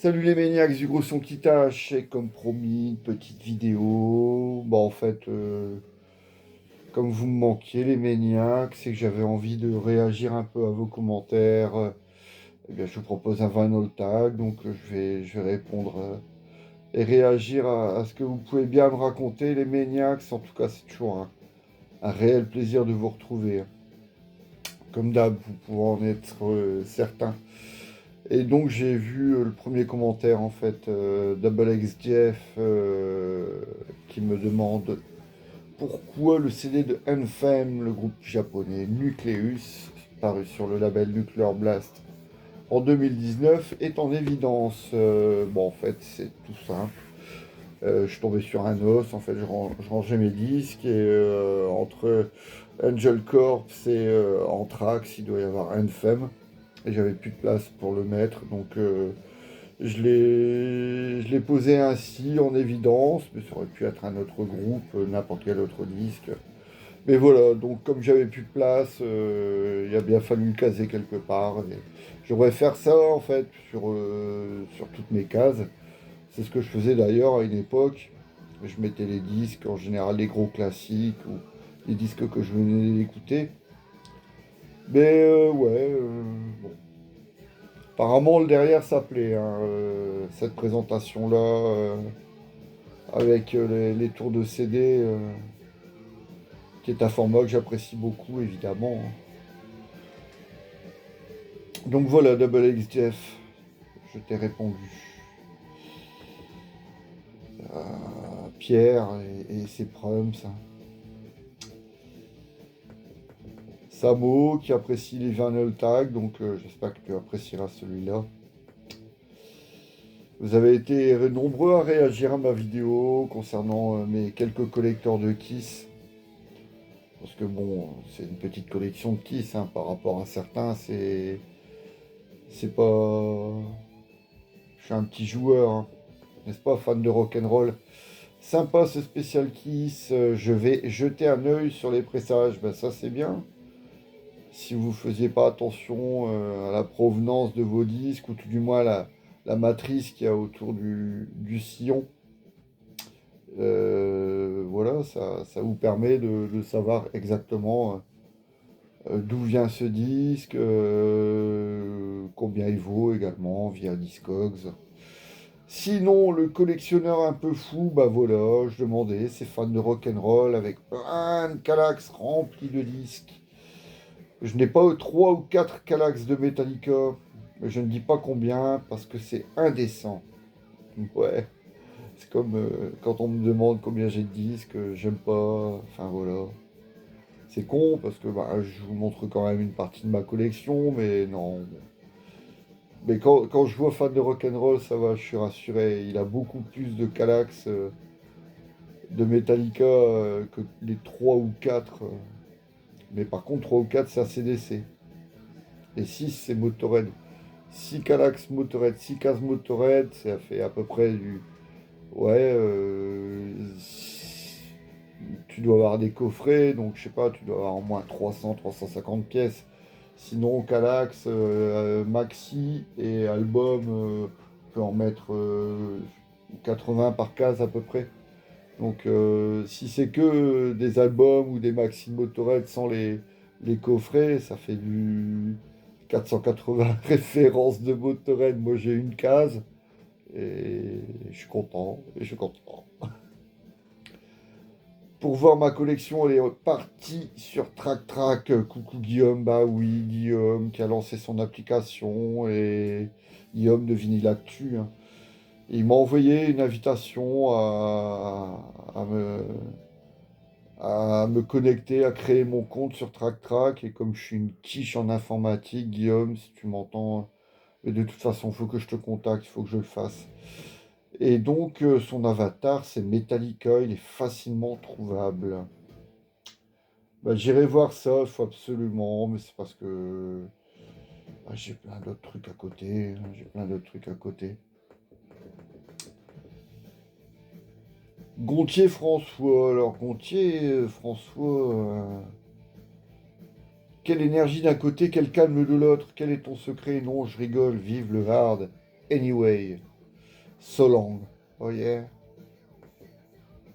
Salut les maniaques du gros son qui tâche, et comme promis, une petite vidéo. Bon, en fait, comme vous me manquiez les maniaques, c'est que j'avais envie de réagir un peu à vos commentaires. Eh bien, je vous propose un vinyl tag, donc je vais répondre et réagir à ce que vous pouvez bien me raconter, les maniaques. En tout cas, c'est toujours un réel plaisir de vous retrouver, hein. Comme d'hab, vous pouvez en être certain. Et donc j'ai vu le premier commentaire en fait, Double XGF qui me demande pourquoi le CD de Enfame, le groupe japonais Nucleus, paru sur le label Nuclear Blast en 2019, est en évidence. Bon en fait c'est tout simple. Je suis tombé sur un os, en fait je rangeais mes disques et entre Angel Corps et Anthrax, il doit y avoir Enfame. Et j'avais plus de place pour le mettre, donc je l'ai posé ainsi en évidence, mais ça aurait pu être un autre groupe, n'importe quel autre disque. Mais voilà, donc comme j'avais plus de place, il a bien fallu me caser quelque part. Et je devrais faire ça en fait sur toutes mes cases. C'est ce que je faisais d'ailleurs à une époque. Je mettais les disques, en général les gros classiques ou les disques que je venais d'écouter. Mais ouais, bon. Apparemment, le derrière ça plaît, hein, cette présentation-là, avec les tours de CD, qui est un format que j'apprécie beaucoup, évidemment, hein. Donc voilà, Double X Jeff, je t'ai répondu. Pierre et ses problèmes, ça. Samo, qui apprécie les vinyl tags, donc j'espère que tu apprécieras celui-là. Vous avez été nombreux à réagir à ma vidéo concernant mes quelques collecteurs de Kiss. Parce que bon, c'est une petite collection de Kiss, hein, par rapport à certains, c'est pas. Je suis un petit joueur, hein, n'est-ce pas, fan de rock'n'roll. Sympa ce spécial Kiss, je vais jeter un œil sur les pressages, ben ça c'est bien. Si vous faisiez pas attention à la provenance de vos disques, ou tout du moins la matrice qu'il y a autour du sillon, voilà, ça vous permet de savoir exactement d'où vient ce disque, combien il vaut également via Discogs. Sinon, le collectionneur un peu fou, bah voilà, je demandais, ces fans de rock'n'roll avec plein de Calax remplis de disques. Je n'ai pas 3 ou 4 Calax de Metallica, mais je ne dis pas combien parce que c'est indécent. Ouais, c'est comme quand on me demande combien j'ai de disques, j'aime pas, enfin voilà. C'est con parce que bah, je vous montre quand même une partie de ma collection, mais non. Mais quand je vois fan de rock'n'roll, ça va, je suis rassuré. Il a beaucoup plus de Calax de Metallica que les 3 ou 4. Mais par contre, 3 ou 4, c'est ACDC. Et 6, c'est Motorhead. 6 Calax Motorhead, 6 cases Motorhead, ça fait à peu près du. Ouais, tu dois avoir des coffrets, donc je sais pas, tu dois avoir au moins 300, 350 pièces. Sinon, Calax, Maxi et album, on peut en mettre 80 par case à peu près. Donc, si c'est que des albums ou des Maxi Motorhead sans les coffrets, ça fait du 480 références de Motorhead. Moi, j'ai une case et je suis content. Et je suis content. Pour voir ma collection, elle est partie sur TrackTrack. Coucou Guillaume, bah oui, Guillaume qui a lancé son application et Guillaume de Vinyl Actu, hein. Il m'a envoyé une invitation à me connecter, à créer mon compte sur TrackTrack. Et comme je suis une quiche en informatique, Guillaume, si tu m'entends, mais de toute façon, il faut que je te contacte, il faut que je le fasse. Et donc, son avatar, c'est Metallica, il est facilement trouvable. Bah, j'irai voir ça, il faut absolument, mais c'est parce que j'ai plein d'autres trucs à côté, hein, j'ai plein d'autres trucs à côté. Gontier François, alors Gontier François, quelle énergie d'un côté, quel calme de l'autre, quel est ton secret? Non, je rigole, vive le hard, anyway. So long. Oh yeah.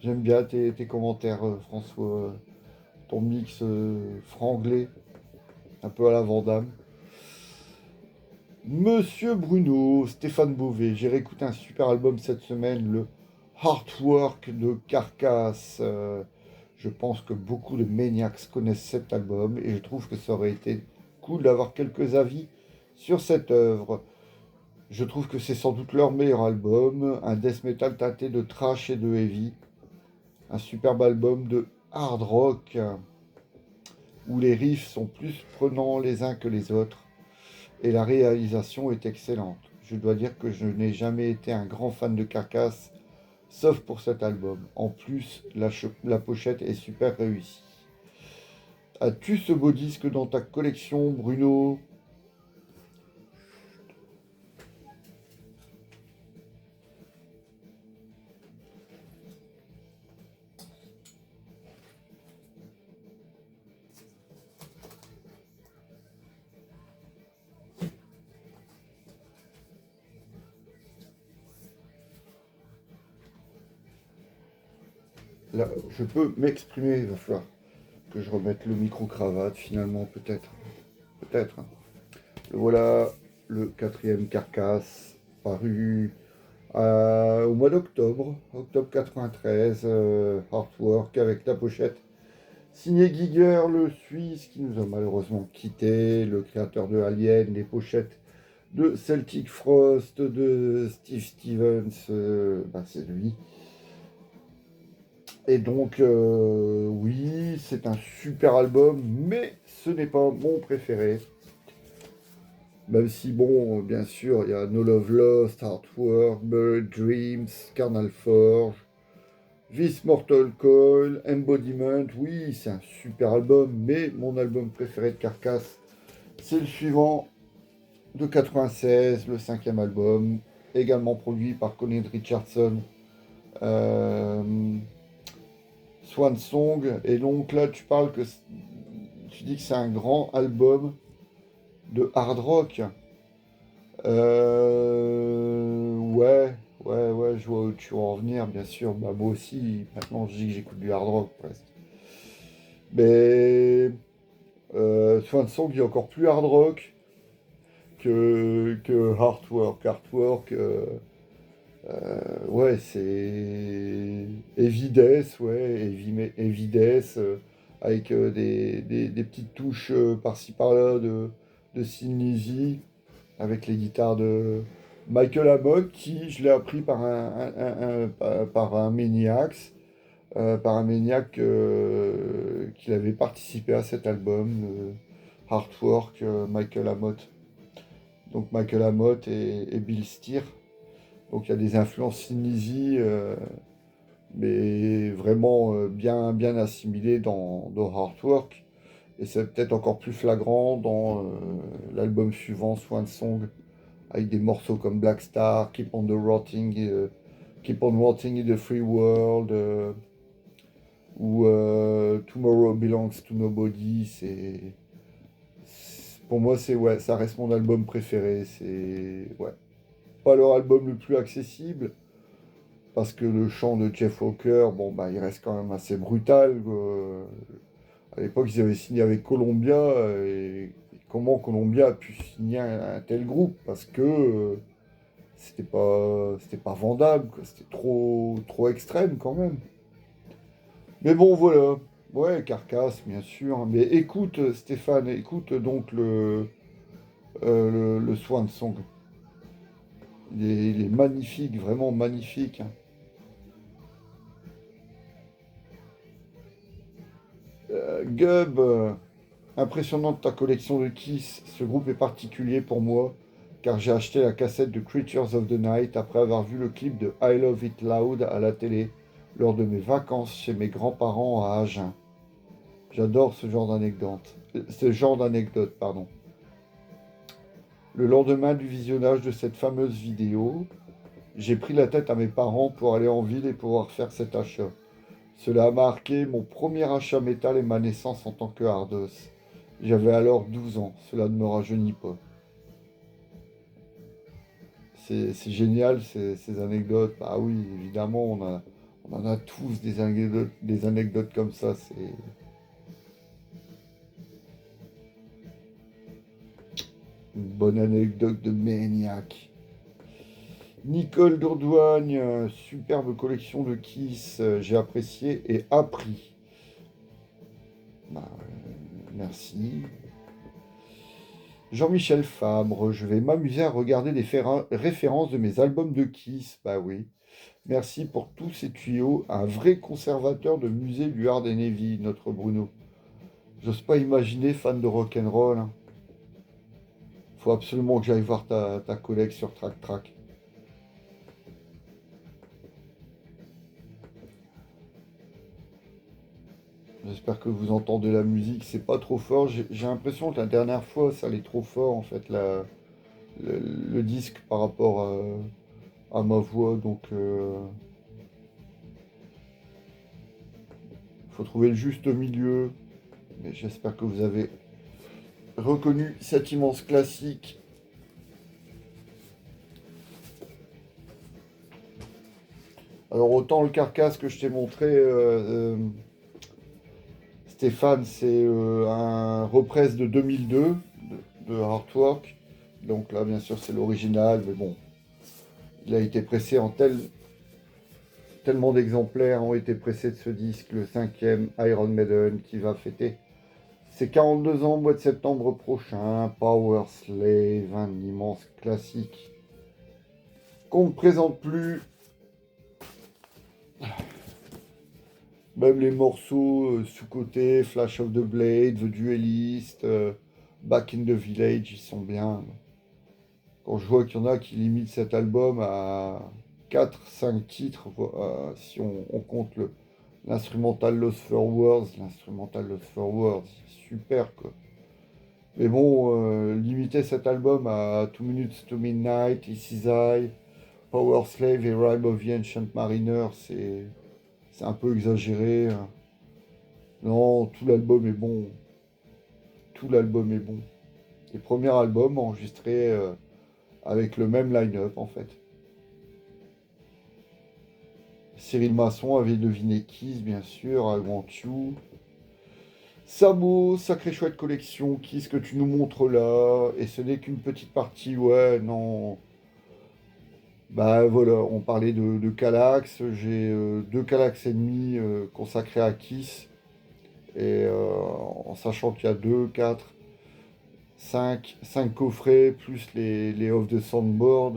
J'aime bien tes commentaires, François. Ton mix franglais, un peu à la Vandame. Monsieur Bruno, Stéphane Beauvais, j'ai réécouté un super album cette semaine, le Heartwork de Carcass. Je pense que beaucoup de Maniacs connaissent cet album et je trouve que ça aurait été cool d'avoir quelques avis sur cette œuvre. Je trouve que c'est sans doute leur meilleur album, un death metal teinté de thrash et de heavy. Un superbe album de hard rock où les riffs sont plus prenants les uns que les autres et la réalisation est excellente. Je dois dire que je n'ai jamais été un grand fan de Carcass, sauf pour cet album. En plus, la pochette est super réussie. As-tu ce beau disque dans ta collection, Bruno? Là, je peux m'exprimer, il va falloir que je remette le micro-cravate, finalement, peut-être. Peut-être. Le voilà, le quatrième Carcass, paru au mois d'octobre, octobre 93, artwork avec la pochette. Signé Giger, le Suisse, qui nous a malheureusement quitté, le créateur de Alien, les pochettes de Celtic Frost, de Steve Stevens, c'est lui. Et donc, oui, c'est un super album, mais ce n'est pas mon préféré. Même si, bon, bien sûr, il y a No Love Lost, Heartwork, Buried Dreams, Carnal Forge, This Mortal Coil, Embodiment, oui, c'est un super album, mais mon album préféré de Carcass, c'est le suivant, de 96, le cinquième album, également produit par Colin Richardson, euh, Swan Song, et donc là tu dis que c'est un grand album de hard rock. Ouais, je vois où tu vas en venir, bien sûr. Bah, moi aussi, maintenant, je dis que j'écoute du hard rock, presque. Mais Swan Song est encore plus hard rock que Heartwork. Heartwork, ouais, c'est Heavy Death, ouais, Heavy Death, avec des petites touches par-ci par-là de Thin Lizzy, avec les guitares de Michael Amott, qui, je l'ai appris par un Maniacs, par un Maniac qui avait participé à cet album, Heartwork, Michael Amott. Donc Michael Amott et Bill Steer. Donc il y a des influences Sinisi, mais vraiment bien assimilées dans Heartwork. Et c'est peut-être encore plus flagrant dans l'album suivant, Swan Song, avec des morceaux comme Black Star, Keep on Rotting in the Free World, ou Tomorrow Belongs to Nobody. Pour moi, c'est ouais, ça reste mon album préféré. C'est ouais, pas leur album le plus accessible parce que le chant de Jeff Walker, bon bah, il reste quand même assez brutal, quoi. À l'époque, ils avaient signé avec Columbia et comment Columbia a pu signer un tel groupe parce que c'était pas vendable, quoi. C'était trop extrême quand même. Mais bon, voilà. Ouais, Carcasse, bien sûr. Mais écoute, Stéphane, écoute donc le Swan Song. Il est magnifique, vraiment magnifique, hein. Gub, impressionnante ta collection de Kiss. Ce groupe est particulier pour moi, car j'ai acheté la cassette de Creatures of the Night après avoir vu le clip de I Love It Loud à la télé lors de mes vacances chez mes grands-parents à Agen. J'adore ce genre d'anecdote, pardon. Le lendemain du visionnage de cette fameuse vidéo, j'ai pris la tête à mes parents pour aller en ville et pouvoir faire cet achat. Cela a marqué mon premier achat métal et ma naissance en tant que hardos. J'avais alors 12 ans, cela ne me rajeunit pas. C'est génial ces anecdotes. Bah oui, évidemment, on en a tous des anecdotes comme ça. C'est une bonne anecdote de maniaque. Nicole Dourdoigne, superbe collection de Kiss, j'ai apprécié et appris. Bah, merci. Jean-Michel Fabre, je vais m'amuser à regarder des références de mes albums de Kiss. Bah oui. Merci pour tous ces tuyaux. Un vrai conservateur de musée du Hard and Heavy, notre Bruno. J'ose pas imaginer fan de rock'n'roll. Hein. Faut absolument que j'aille voir ta collègue sur Track Track. J'espère que vous entendez la musique. C'est pas trop fort. J'ai l'impression que la dernière fois, ça allait trop fort, en fait, le disque par rapport à ma voix. Donc, faut trouver le juste milieu. Mais j'espère que vous avez reconnu cet immense classique. Alors autant le carcasse que je t'ai montré, Stéphane, c'est un represse de 2002 de Artwork. Donc là, bien sûr, c'est l'original, mais bon, il a été pressé tellement d'exemplaires ont été pressés de ce disque, le 5e Iron Maiden qui va fêter ses 42 ans au mois de septembre prochain. Power Slave, un immense classique qu'on ne présente plus. Même les morceaux sous-côté, Flash of the Blade, The Duelist, Back in the Village, ils sont bien. Quand je vois qu'il y en a qui limitent cet album à 4-5 titres, si on compte l'instrumental Lost for Words, l'instrumental Lost for Words, c'est super quoi. Mais bon, limiter cet album à 2 Minutes to Midnight, This Is I, Power Slave et Rime of the Ancient Mariner, c'est un peu exagéré. Hein. Non, tout l'album est bon. Tout l'album est bon. Les premiers albums enregistrés avec le même line-up en fait. Cyril Masson avait deviné Kiss, bien sûr, I Want You. Samo, sacrée chouette collection, Kiss que tu nous montres là. Et ce n'est qu'une petite partie, ouais, non. Bah voilà, on parlait de Kallax. J'ai 2 Kallax et demi consacrés à Kiss. Et en sachant qu'il y a 2, 4, 5 coffrets, plus les off de soundboard,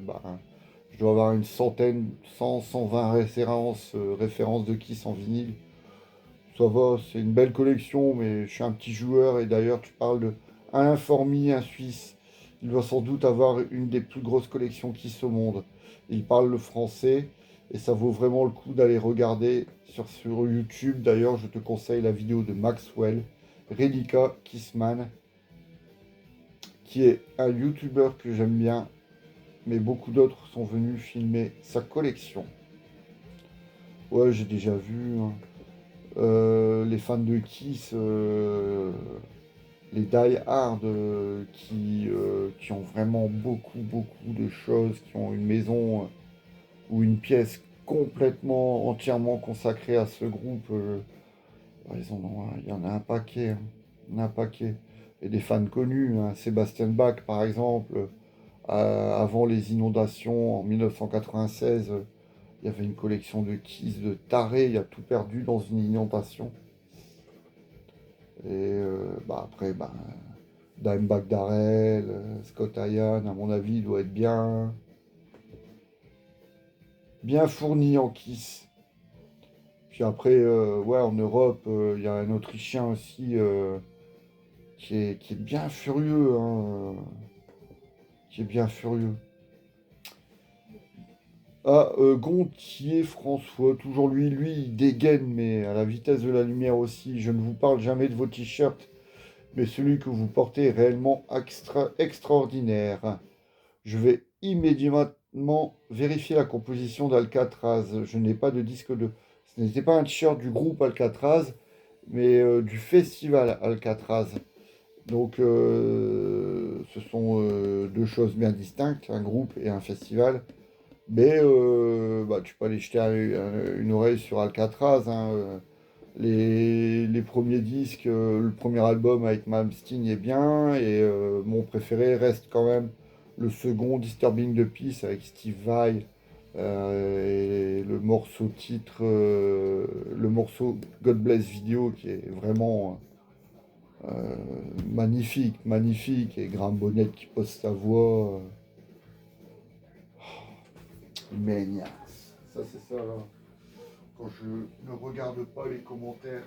bah, je dois avoir une centaine, 100, 120 références de Kiss en vinyle. Ça va, c'est une belle collection, mais je suis un petit joueur. Et d'ailleurs, tu parles de Alain Formy, un Suisse. Il doit sans doute avoir une des plus grosses collections Kiss au monde. Il parle le français, et ça vaut vraiment le coup d'aller regarder sur YouTube. D'ailleurs, je te conseille la vidéo de Maxwell, Relica Kissman, qui est un YouTuber que j'aime bien, mais beaucoup d'autres sont venus filmer sa collection. Ouais, j'ai déjà vu hein. Les fans de Kiss, les die-hard qui ont vraiment beaucoup de choses, qui ont une maison ou une pièce complètement, entièrement consacrée à ce groupe. Il y en a un paquet, hein. Il y en a un paquet. Et des fans connus, hein. Sébastien Bach par exemple, avant les inondations en 1996, il y avait une collection de Kiss de taré, il a tout perdu dans une inondation. Et après, Dimebag Darrell, Scott Ian, à mon avis, il doit être bien fourni en Kiss. Puis après, ouais, en Europe, il y a un Autrichien aussi qui est bien furieux, hein, qui est bien furieux. Ah, Gontier François, toujours lui, il dégaine, mais à la vitesse de la lumière aussi. Je ne vous parle jamais de vos t-shirts, mais celui que vous portez est réellement extraordinaire. Je vais immédiatement vérifier la composition d'Alcatraz. Je n'ai pas de disque de... Ce n'était pas un t-shirt du groupe Alcatraz, mais du festival Alcatraz. Donc, ce sont deux choses bien distinctes, un groupe et un festival. Mais bah, tu peux aller jeter une oreille sur Alcatraz, hein. Les premiers disques, le premier album avec Malmsteen est bien, et mon préféré reste quand même le second, Disturbing the Peace, avec Steve Vai, et le morceau titre, le morceau God Bless Video, qui est vraiment magnifique, magnifique, et Graham Bonnet qui pose sa voix. Maniacs. Ça, c'est ça, là. Quand je ne regarde pas les commentaires.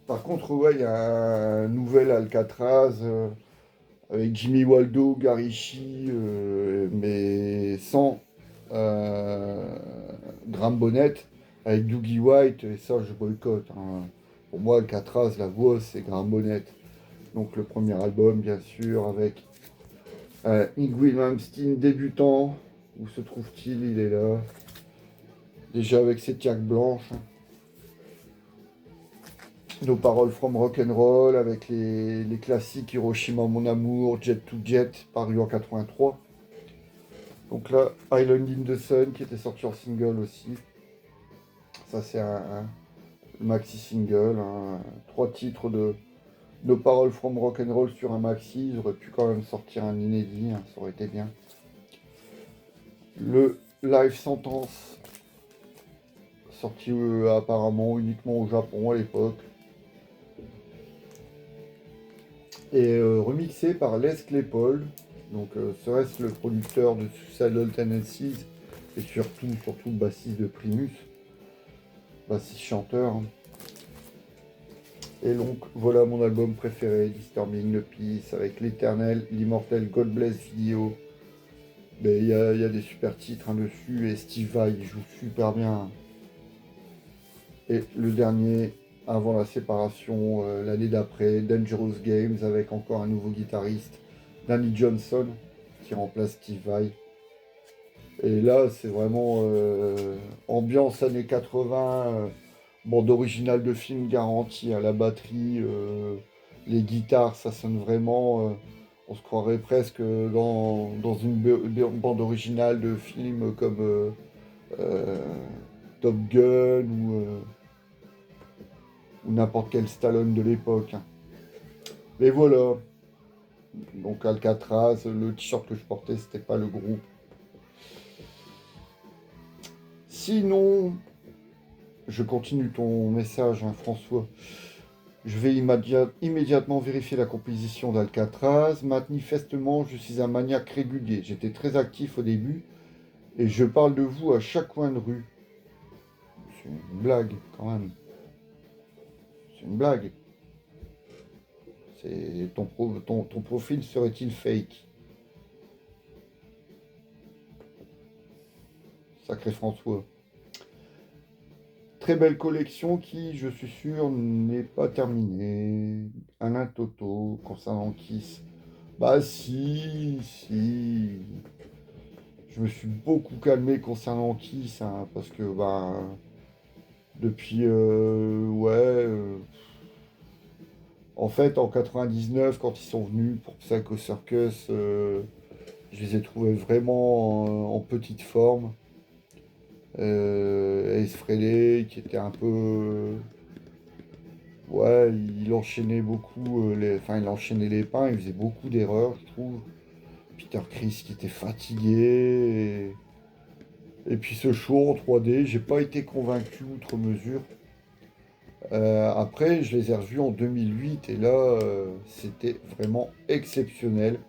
Par contre, ouais, il y a un nouvel Alcatraz avec Jimmy Waldo, Gary Shee, mais sans euh, Graham Bonnet, avec Doogie White, et ça, je boycotte, hein. Pour moi, Alcatraz, la voix, c'est Graham Bonnet. Donc, le premier album, bien sûr, avec Ingrid Malmsteen, débutant. Où se trouve-t-il? Il est là. Déjà avec ses tiaques blanches. Nos paroles from rock'n'roll, avec les classiques Hiroshima mon amour, Jet to Jet, paru en 83. Donc là, Island in the Sun, qui était sorti en single aussi. Ça, c'est un maxi single, hein. Trois titres de Nos paroles from rock'n'roll sur un maxi. Ils auraient pu quand même sortir un inédit, hein, ça aurait été bien. Le Live Sentence, sorti apparemment uniquement au Japon à l'époque. Et remixé par Les Claypool. Donc, serait-ce le producteur de Suicidal Tendencies et surtout le bassiste de Primus, bassiste chanteur, hein. Et donc, voilà mon album préféré, Disturbing the Peace, avec l'éternel, l'immortel God Bless Video. Mais il y a des super titres, hein, dessus, et Steve Vai, il joue super bien. Et le dernier, avant la séparation, l'année d'après, Dangerous Games, avec encore un nouveau guitariste, Danny Johnson, qui remplace Steve Vai. Et là, c'est vraiment ambiance années 80, bande originale de film garantie, hein, la batterie, les guitares, ça sonne vraiment. On se croirait presque dans une bande originale de films comme euh, Top Gun ou n'importe quel Stallone de l'époque, hein. Mais voilà, donc Alcatraz, le t-shirt que je portais, c'était pas le groupe. Sinon, je continue ton message, hein, François. Je vais immédiatement vérifier la composition d'Alcatraz. Manifestement, je suis un maniaque régulier. J'étais très actif au début et je parle de vous à chaque coin de rue. C'est une blague, quand même. C'est une blague. Ton profil serait-il fake? Sacré François. Très belle collection qui, je suis sûr, n'est pas terminée. Alain Toto, concernant Kiss. Bah si. Je me suis beaucoup calmé concernant Kiss, hein, parce que bah depuis ouais, en fait en 99 quand ils sont venus pour Psycho Circus, je les ai trouvés vraiment en petite forme. Ace Frehley qui était un peu, ouais, il enchaînait beaucoup enfin il enchaînait les pains, il faisait beaucoup d'erreurs, je trouve. Peter Criss qui était fatigué. Et puis ce show en 3D, j'ai pas été convaincu outre mesure. Après, je les ai revus en 2008 et là, c'était vraiment exceptionnel.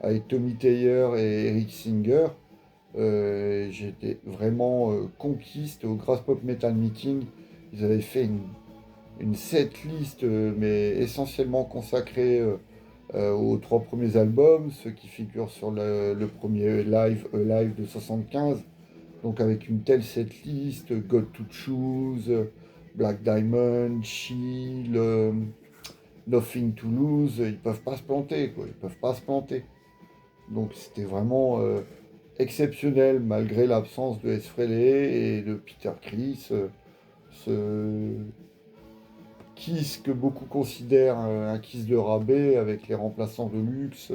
Avec Tommy Thayer et Eric Singer, j'étais vraiment conquiste au Grass Pop Metal Meeting. Ils avaient fait une setlist, mais essentiellement consacrée aux 3 premiers albums, ceux qui figurent sur le premier live, live de 75. Donc avec une telle setlist, God to Choose, Black Diamond, Chill, Nothing to Lose, ils peuvent pas se planter, quoi. Ils peuvent pas se planter. Donc c'était vraiment exceptionnel malgré l'absence de S. Frehley et de Peter Criss. Ce Kiss que beaucoup considèrent un Kiss de rabais avec les remplaçants de luxe.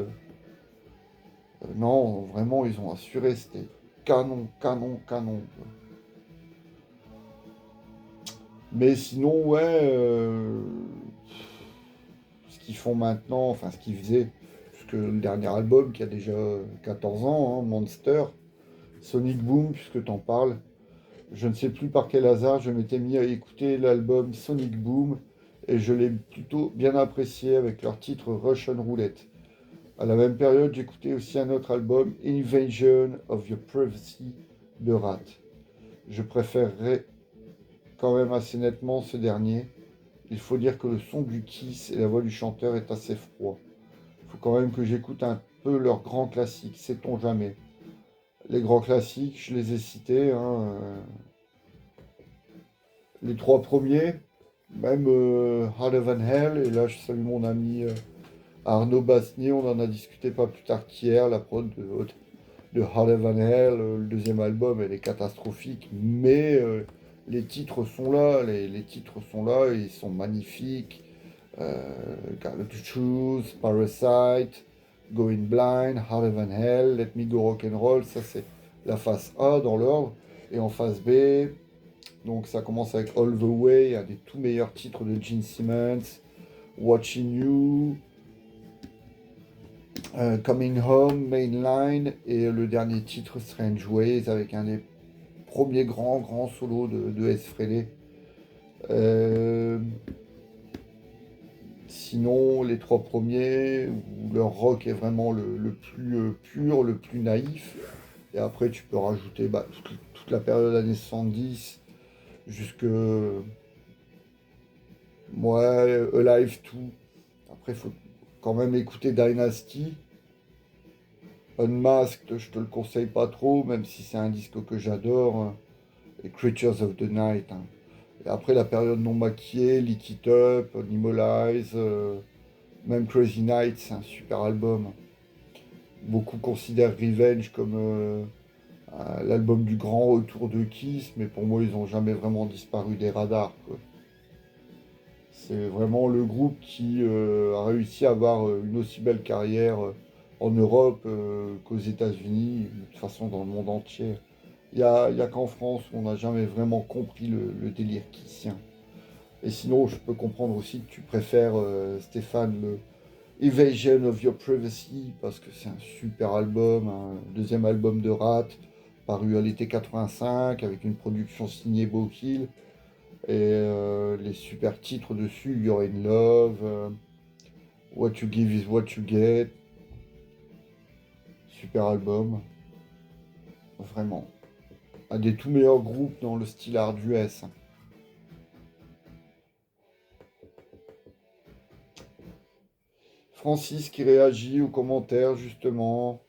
Non, vraiment, ils ont assuré, c'était canon, canon, canon. Mais sinon, ouais, ce qu'ils font maintenant, enfin ce qu'ils faisaient, puisque le dernier album qui a déjà 14 ans, hein, Monster, Sonic Boom, puisque t'en parles, je ne sais plus par quel hasard, je m'étais mis à écouter l'album Sonic Boom et je l'ai plutôt bien apprécié avec leur titre Russian Roulette. À la même période, j'écoutais aussi un autre album, Invasion of Your Privacy de Rat. Je préférerais quand même assez nettement ce dernier. Il faut dire que le son du Kiss et la voix du chanteur est assez froid. Il faut quand même que j'écoute un peu leurs grands classiques, sait-on jamais. Les grands classiques, je les ai cités, hein, les 3 premiers, même Harder Than Hell, et là je salue mon ami Arnaud Basnier, on en a discuté pas plus tard qu'hier, la prod de Harder Than Hell, le deuxième album, elle est catastrophique, mais les titres sont là, les titres sont là, et ils sont magnifiques. Got to Choose, Parasite, Going Blind, Harder Than Hell, Let Me Go Rock'n'Roll, ça c'est la face A dans l'ordre, et en face B, donc ça commence avec All the Way, un des tout meilleurs titres de Gene Simmons, Watching You, Coming Home, Mainline, et le dernier titre Strange Ways avec un des premiers grands solos de S. Frehley. Euh, Sinon, les 3 premiers, où leur rock est vraiment le plus pur, le plus naïf. Et après, tu peux rajouter bah, toute la période années 70 jusque ouais, Alive 2. Après, il faut quand même écouter Dynasty. Unmasked, je te le conseille pas trop, même si c'est un disque que j'adore, hein. Et Creatures of the Night, hein. Et après, la période non maquillée, Lick It Up, Animalize, même Crazy Night, c'est un super album. Beaucoup considèrent Revenge comme l'album du grand retour de Kiss, mais pour moi, ils n'ont jamais vraiment disparu des radars, quoi. C'est vraiment le groupe qui a réussi à avoir une aussi belle carrière en Europe qu'aux États-Unis, de toute façon dans le monde entier. Il y a qu'en France où on n'a jamais vraiment compris le délire kissien. Et sinon, je peux comprendre aussi que tu préfères, Stéphane, le Evasion of Your Privacy, parce que c'est un super album, un deuxième album de Rat, paru à l'été 85, avec une production signée Bowkill. Et les super titres dessus, You're in Love, What You Give is What You Get. Super album, vraiment. Un des tout meilleurs groupes dans le style hard US. Francis qui réagit aux commentaires, justement.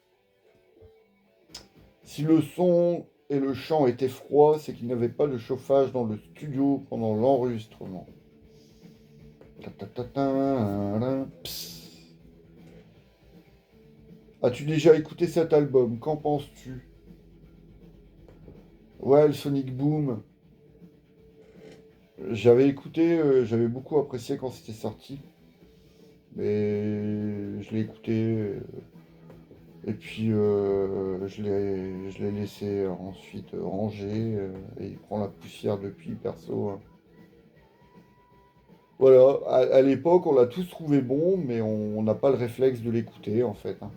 Si le son et le chant étaient froids, c'est qu'il n'y avait pas de chauffage dans le studio pendant l'enregistrement. As-tu déjà écouté cet album? Qu'en penses-tu? Ouais, le Sonic Boom. J'avais écouté, j'avais beaucoup apprécié quand c'était sorti. Mais je l'ai écouté et puis je l'ai laissé ensuite ranger et il prend la poussière depuis, perso, hein. Voilà, à l'époque, on l'a tous trouvé bon, mais on n'a pas le réflexe de l'écouter, en fait, hein.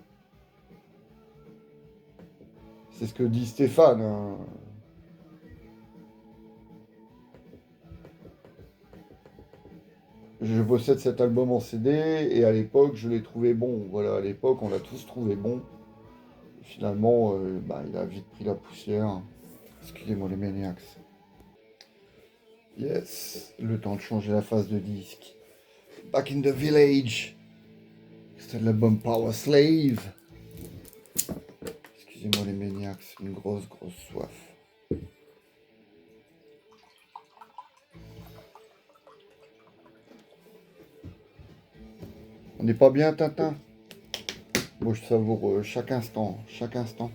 C'est ce que dit Stéphane, hein. Je possède cet album en CD et à l'époque, je l'ai trouvé bon. Voilà, à l'époque, on l'a tous trouvé bon. Finalement, bah, il a vite pris la poussière. Excusez-moi les maniacs. Yes, le temps de changer la phase de disque. Back in the village. C'est de l'album Power Slave. Excusez-moi les maniacs, c'est une grosse soif. On n'est pas bien, Tintin? Moi, je savoure chaque instant, chaque instant.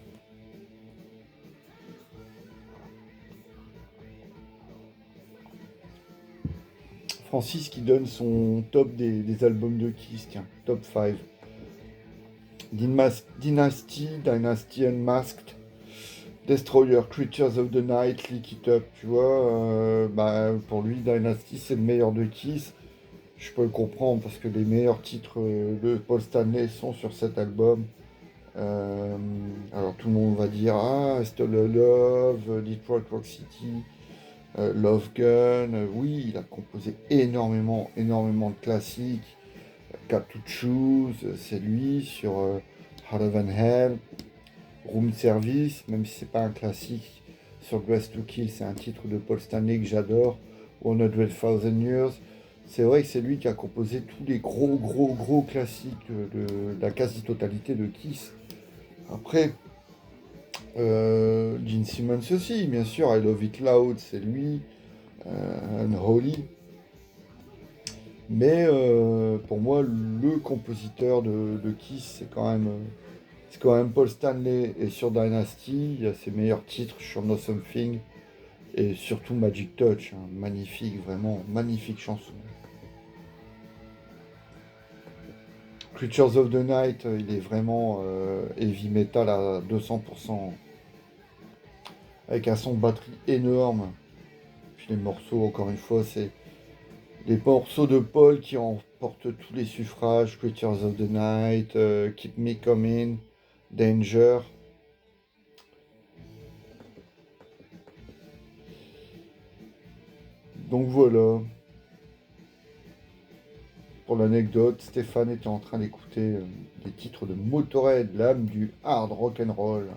Francis qui donne son top des albums de Kiss, tiens, top 5. Dynasty Unmasked, Destroyer, Creatures of the Night, Lick It Up, tu vois. Bah, pour lui, Dynasty, c'est le meilleur de Kiss. Je peux le comprendre parce que les meilleurs titres de Paul Stanley sont sur cet album. Alors tout le monde va dire ah, Still a Love, Detroit Rock City, Love Gun. Oui, il a composé énormément de classiques. Got to Choose, c'est lui sur Harder Than Hell, Room Service, même si c'est pas un classique. Sur Grace to Kill, c'est un titre de Paul Stanley que j'adore. 100,000 Years. C'est vrai que c'est lui qui a composé tous les gros classiques de la quasi-totalité de Kiss. Après, Gene Simmons aussi, bien sûr, I Love It Loud, c'est lui, Unholy. Mais pour moi, le compositeur de Kiss, c'est quand même Paul Stanley. Et sur Dynasty, il y a ses meilleurs titres, sur No Something, et surtout Magic Touch, hein, magnifique, vraiment, magnifique chanson. Creatures of the Night, il est vraiment heavy metal à 200%, avec un son de batterie énorme. Puis les morceaux, encore une fois, c'est les morceaux de Paul qui remportent tous les suffrages. Creatures of the Night, Keep Me Coming, Danger. Donc voilà. Pour l'anecdote, Stéphane était en train d'écouter des titres de Motorhead, l'âme du hard rock and roll.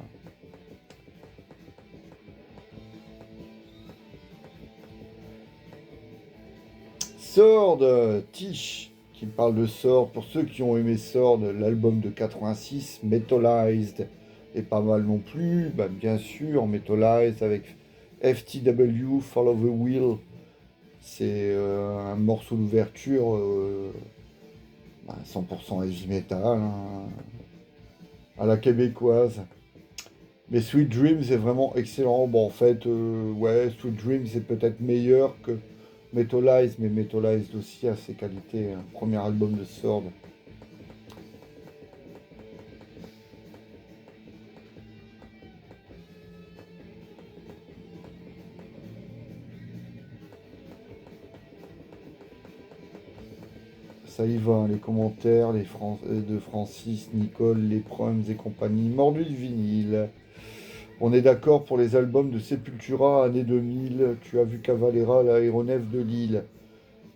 Sword, Tish, qui parle de Sword. Pour ceux qui ont aimé Sword, l'album de 86, Metallized, est pas mal non plus. Bah, bien sûr, Metallized avec FTW, Follow the Wheel. C'est un morceau d'ouverture 100% heavy metal, hein, à la québécoise. Mais Sweet Dreams est vraiment excellent. Bon, en fait, ouais, Sweet Dreams est peut-être meilleur que Metallized, mais Metallized aussi a ses qualités. Un premier album de Sword. Ça y va, hein, les commentaires de Francis, Nicole, les Prums et compagnie. Mordu de vinyle. On est d'accord pour les albums de Sepultura, année 2000. Tu as vu Cavalera, l'aéronef de Lille.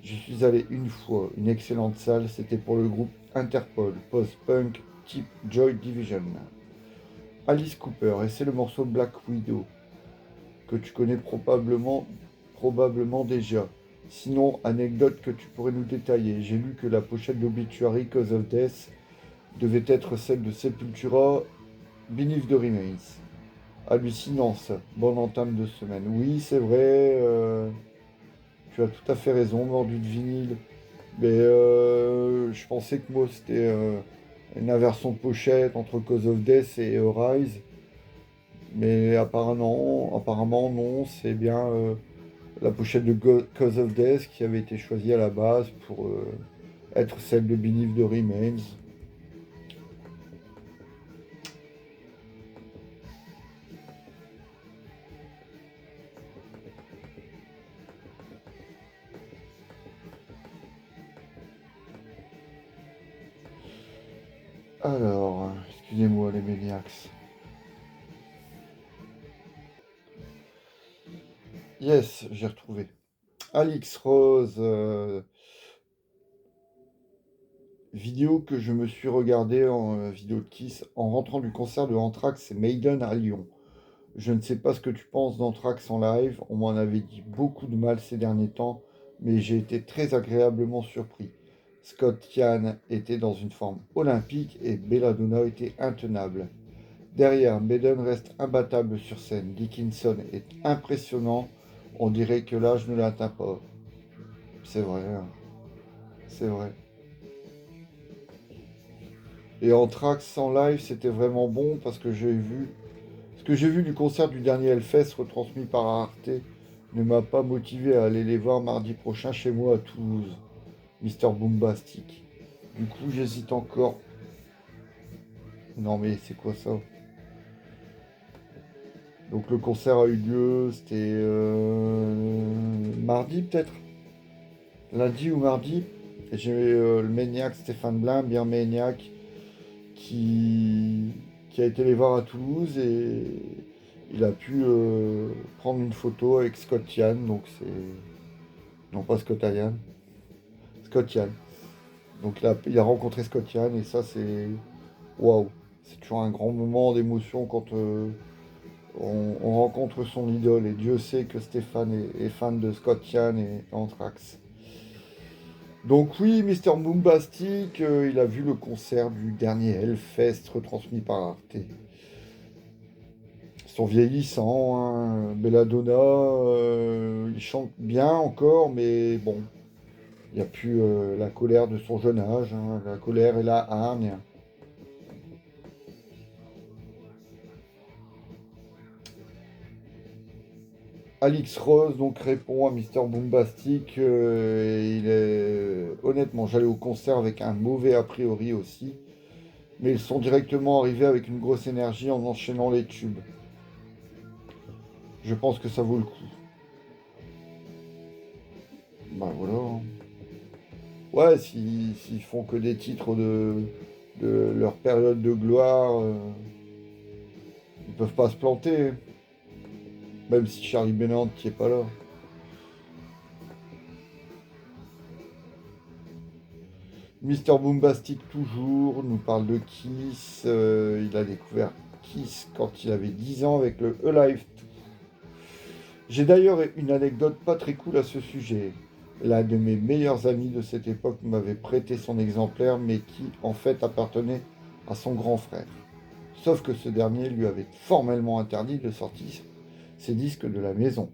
J'y suis allé une fois, une excellente salle, c'était pour le groupe Interpol, post-punk type Joy Division. Alice Cooper, et c'est le morceau Black Widow, que tu connais probablement déjà. Sinon, anecdote que tu pourrais nous détailler. J'ai lu que la pochette d'Obituary Cause of Death devait être celle de Sepultura, Beneath the Remains. Hallucinant ça, bonne entame de semaine. Oui, c'est vrai, tu as tout à fait raison, mordu de vinyle. Mais je pensais que moi c'était une inversion de pochette entre Cause of Death et Rise. Mais apparemment non, c'est bien la pochette de Cause of Death qui avait été choisie à la base pour être celle de Beneath the Remains. Alors, excusez-moi les maniacs. Yes, j'ai retrouvé. Alix Rose, vidéo que je me suis regardée en vidéo de Kiss en rentrant du concert de Anthrax et Maiden à Lyon. Je ne sais pas ce que tu penses d'Anthrax en live, on m'en avait dit beaucoup de mal ces derniers temps, mais j'ai été très agréablement surpris. Scott Yann était dans une forme olympique et Belladonna était intenable. Derrière, Maiden reste imbattable sur scène. Dickinson est impressionnant. On dirait que l'âge ne l'atteint pas. C'est vrai, hein. C'est vrai. Et Anthrax en live, c'était vraiment bon parce que j'ai vu. Ce que j'ai vu du concert du dernier Hellfest retransmis par Arte ne m'a pas motivé à aller les voir mardi prochain chez moi à Toulouse. Mister Boombastic. Du coup, j'hésite encore. Non mais c'est quoi ça? Donc le concert a eu lieu, c'était mardi peut-être? Lundi ou mardi? Et j'ai le maniaque Stéphane Blin, bien maniaque, qui, qui a été les voir à Toulouse et il a pu prendre une photo avec Scott Yann, donc c'est... Non pas Scott Yann, Scott Yann. Donc il a rencontré Scott Yann et ça c'est... Waouh! C'est toujours un grand moment d'émotion quand on rencontre son idole et Dieu sait que Stéphane est fan de Scott Yann et Anthrax. Donc oui, Mister Boombastic, il a vu le concert du dernier Hellfest retransmis par Arte. Ils sont vieillissants, hein. Belladonna, il chante bien encore, mais bon, il n'y a plus la colère de son jeune âge, hein. La colère et la hargne. Alix Rose donc répond à Mister Boombastic. Honnêtement, j'allais au concert avec un mauvais a priori aussi, mais ils sont directement arrivés avec une grosse énergie en enchaînant les tubes. Je pense que ça vaut le coup. Bah voilà, hein. Ouais, s'ils font que des titres de leur période de gloire, ils peuvent pas se planter. Même si Charlie Bennant qui est pas là. Mister Boombastic toujours nous parle de Kiss. Il a découvert Kiss quand il avait 10 ans avec le Alive 2. J'ai d'ailleurs une anecdote pas très cool à ce sujet. L'un de mes meilleurs amis de cette époque m'avait prêté son exemplaire, mais qui en fait appartenait à son grand frère. Sauf que ce dernier lui avait formellement interdit de sortir ses disques de la maison.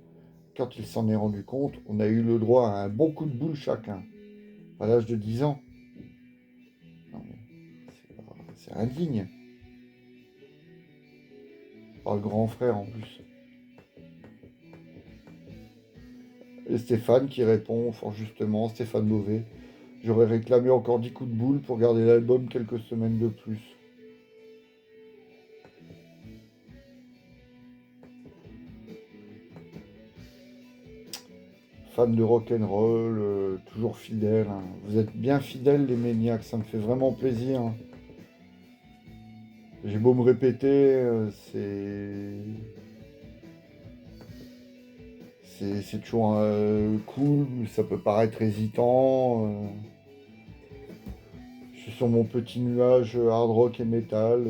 Quand il s'en est rendu compte, on a eu le droit à un bon coup de boule chacun. À l'âge de 10 ans. Non mais c'est indigne. Par le grand frère en plus. Et Stéphane qui répond fort justement, Stéphane Mauvais. J'aurais réclamé encore 10 coups de boule pour garder l'album quelques semaines de plus. Fan de rock'n'roll, toujours fidèle, hein. Vous êtes bien fidèles les maniaques, ça me fait vraiment plaisir, hein. J'ai beau me répéter, c'est toujours cool, ça peut paraître hésitant. Je suis sur mon petit nuage hard rock et metal.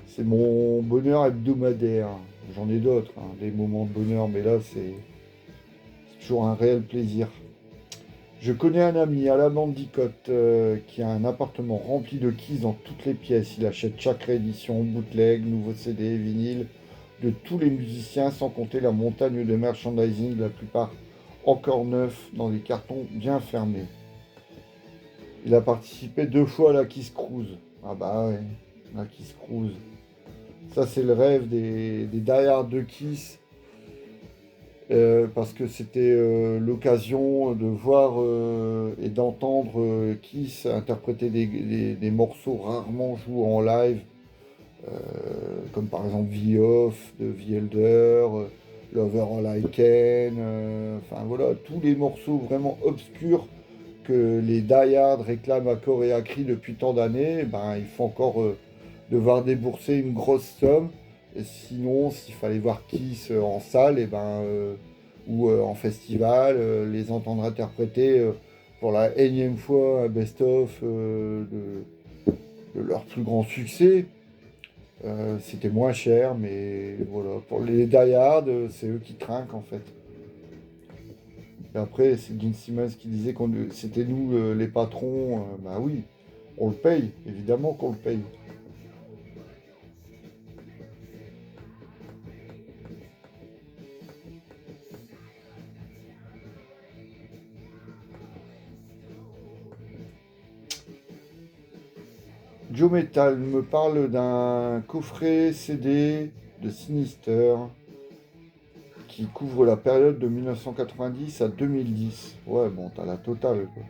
C'est mon bonheur hebdomadaire. J'en ai d'autres, hein, des moments de bonheur, mais là c'est toujours un réel plaisir. Je connais un ami, Alain Bandicotte, qui a un appartement rempli de keys dans toutes les pièces. Il achète chaque réédition, bootleg, nouveaux CD, vinyle, de tous les musiciens, sans compter la montagne de merchandising, la plupart encore neufs, dans des cartons bien fermés. Il a participé 2 fois à la Kiss Cruise. Ah bah ouais, la Kiss Cruise. Ça c'est le rêve des die-hard de Kiss. Parce que c'était l'occasion de voir et d'entendre Kiss interpréter des morceaux rarement joués en live, euh, comme par exemple The Off de The Elder, Lover All I Can, enfin voilà, tous les morceaux vraiment obscurs que les die-hard réclament à corps et à cri depuis tant d'années, ben, il faut encore devoir débourser une grosse somme. Et sinon, s'il fallait voir Kiss en salle, et ben, ou en festival, les entendre interpréter pour la énième fois un best-of de leur plus grand succès, c'était moins cher, mais voilà. Pour les die-hard, c'est eux qui trinquent en fait. Et après, c'est Gene Simmons qui disait qu'on c'était nous les patrons. Bah oui, on le paye, évidemment qu'on le paye. Joe Metal me parle d'un coffret CD de Sinister qui couvre la période de 1990 à 2010. Ouais, bon, t'as la totale, quoi.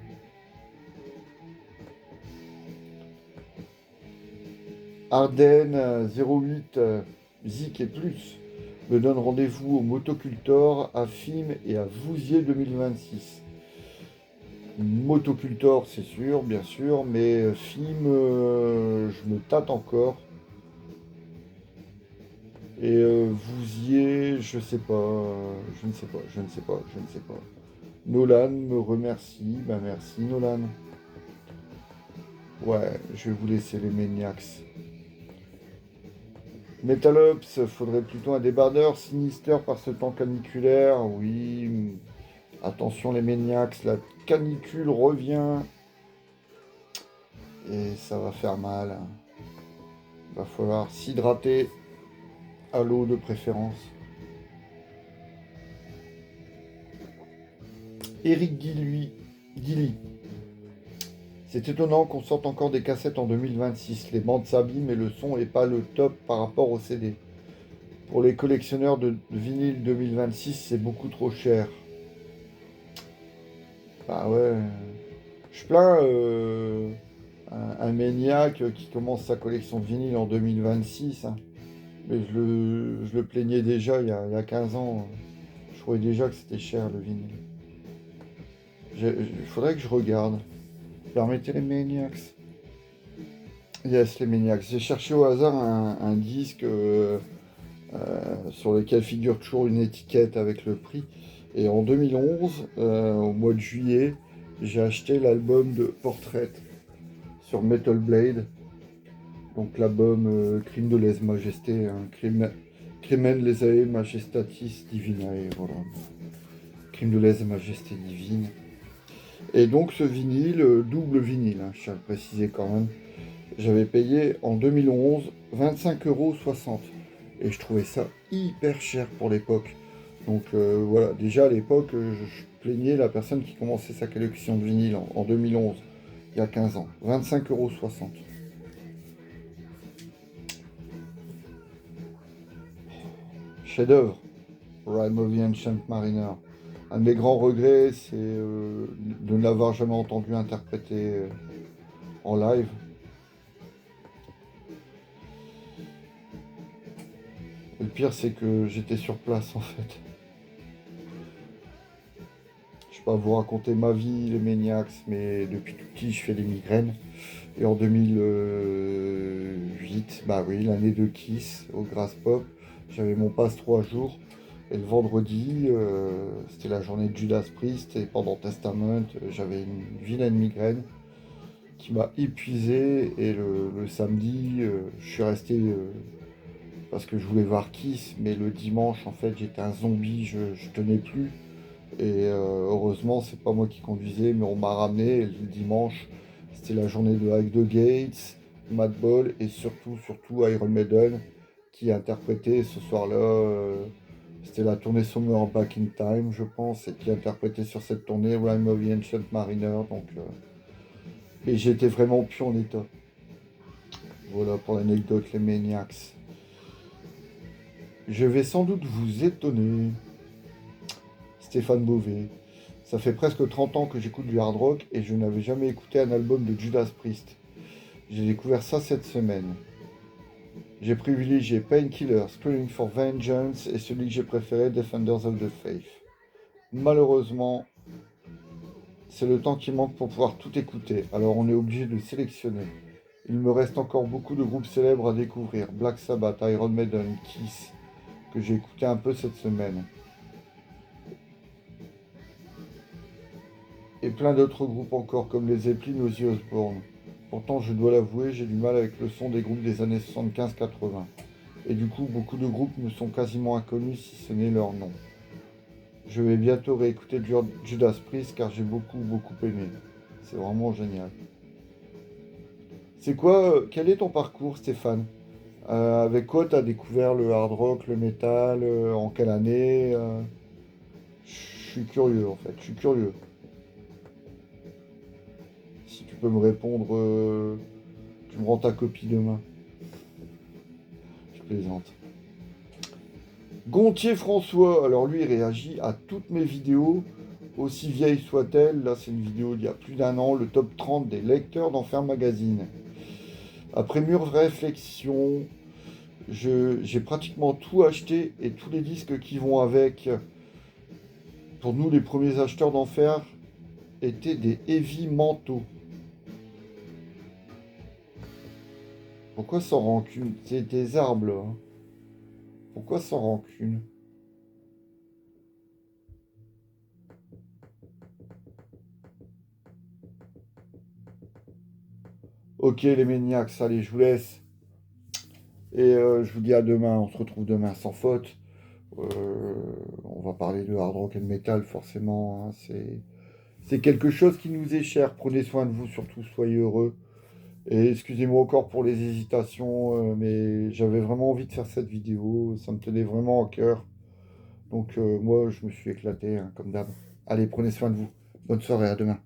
Ardennes 08 Zik et plus me donne rendez-vous au Motocultor à Fismes et à Vouziers 2026. Motocultor, c'est sûr, bien sûr, mais Fismes, je me tâte encore. Et Vouziers, je sais pas, je ne sais pas, je ne sais pas, je ne sais pas. Nolan me remercie, bah merci Nolan. Ouais, je vais vous laisser les Maniacs. Metalops, faudrait plutôt un débardeur. Sinister par ce temps caniculaire, oui. Attention les Maniacs, la canicule revient. Et ça va faire mal. Va falloir s'hydrater à l'eau de préférence. Eric Gilly. C'est étonnant qu'on sorte encore des cassettes en 2026. Les bandes s'abîment et le son est pas le top par rapport au CD. Pour les collectionneurs de vinyle 2026, c'est beaucoup trop cher. Bah ouais. Je plains un maniaque qui commence sa collection de vinyle en 2026. Hein. Mais je le plaignais déjà il y a 15 ans. Je trouvais déjà que c'était cher le vinyle. Il faudrait que je regarde. Permettez les Maniacs. Yes, les Maniacs. J'ai cherché au hasard un disque sur lequel figure toujours une étiquette avec le prix. Et en 2011, au mois de juillet, j'ai acheté l'album de Portrait sur Metal Blade. Donc l'album Crime de lèse majesté, hein, Crimen lesae majestatis divinae, voilà. Crime de lèse majesté divine. Et donc ce vinyle, double vinyle, hein, je tiens à le préciser quand même, j'avais payé en 2011 25,60 €. Et je trouvais ça hyper cher pour l'époque. Donc voilà, déjà à l'époque, je plaignais la personne qui commençait sa collection de vinyle en 2011, il y a 15 ans. 25,60 €. Chef-d'œuvre, Rime of the Ancient Mariner. Un de mes grands regrets, c'est de ne l'avoir jamais entendu interpréter en live. Et le pire, c'est que j'étais sur place en fait. Je vais pas vous raconter ma vie, les Maniacs, mais depuis tout petit, je fais des migraines. Et en 2008, bah oui, l'année de Kiss au Grass Pop, j'avais mon passe 3 jours. Et le vendredi, c'était la journée de Judas Priest. Et pendant Testament, j'avais une vilaine migraine qui m'a épuisé. Et le samedi, je suis resté parce que je voulais voir Kiss. Mais le dimanche, en fait, j'étais un zombie, je tenais plus. Et heureusement, c'est pas moi qui conduisais, mais on m'a ramené. Et le dimanche, c'était la journée de Hike the Gates, Madball et surtout Iron Maiden qui interprétait ce soir-là. C'était la tournée Summer Back in Time, je pense, et qui interprétait sur cette tournée Rime of the Ancient Mariner. Donc, et j'étais vraiment plus en état. Voilà pour l'anecdote, les Maniacs. Je vais sans doute vous étonner, Stéphane Beauvais. Ça fait presque 30 ans que j'écoute du hard rock et je n'avais jamais écouté un album de Judas Priest. J'ai découvert ça cette semaine. J'ai privilégié Painkiller, Screaming for Vengeance et celui que j'ai préféré, Defenders of the Faith. Malheureusement, c'est le temps qui manque pour pouvoir tout écouter, alors on est obligé de sélectionner. Il me reste encore beaucoup de groupes célèbres à découvrir, Black Sabbath, Iron Maiden, Kiss, que j'ai écouté un peu cette semaine. Et plein d'autres groupes encore, comme les Zeppelin ou The Osbourne. Pourtant, je dois l'avouer, j'ai du mal avec le son des groupes des années 75-80. Et du coup, beaucoup de groupes me sont quasiment inconnus si ce n'est leur nom. Je vais bientôt réécouter Judas Priest car j'ai beaucoup aimé. C'est vraiment génial. C'est quoi, quel est ton parcours, Stéphane? Avec quoi tu as découvert le hard rock, le métal, en quelle année? Je suis curieux en fait, je suis curieux. Si tu peux me répondre, tu me rends ta copie demain. Je plaisante. Gontier François, alors lui il réagit à toutes mes vidéos, aussi vieilles soient-elles. Là c'est une vidéo d'il y a plus d'un an, le top 30 des lecteurs d'Enfer Magazine. Après mûre réflexion, j'ai pratiquement tout acheté et tous les disques qui vont avec. Pour nous les premiers acheteurs d'Enfer étaient des heavy mentaux. Pourquoi sans rancune? C'est des arbres, hein. Pourquoi sans rancune? Ok les maniacs, allez, je vous laisse. Et je vous dis à demain, on se retrouve demain sans faute. Euh, on va parler de hard rock et de metal, forcément, hein. C'est quelque chose qui nous est cher. Prenez soin de vous, surtout, soyez heureux. Et excusez-moi encore pour les hésitations, mais j'avais vraiment envie de faire cette vidéo. Ça me tenait vraiment à cœur. Donc moi, je me suis éclaté, hein, comme d'hab. Allez, prenez soin de vous. Bonne soirée, à demain.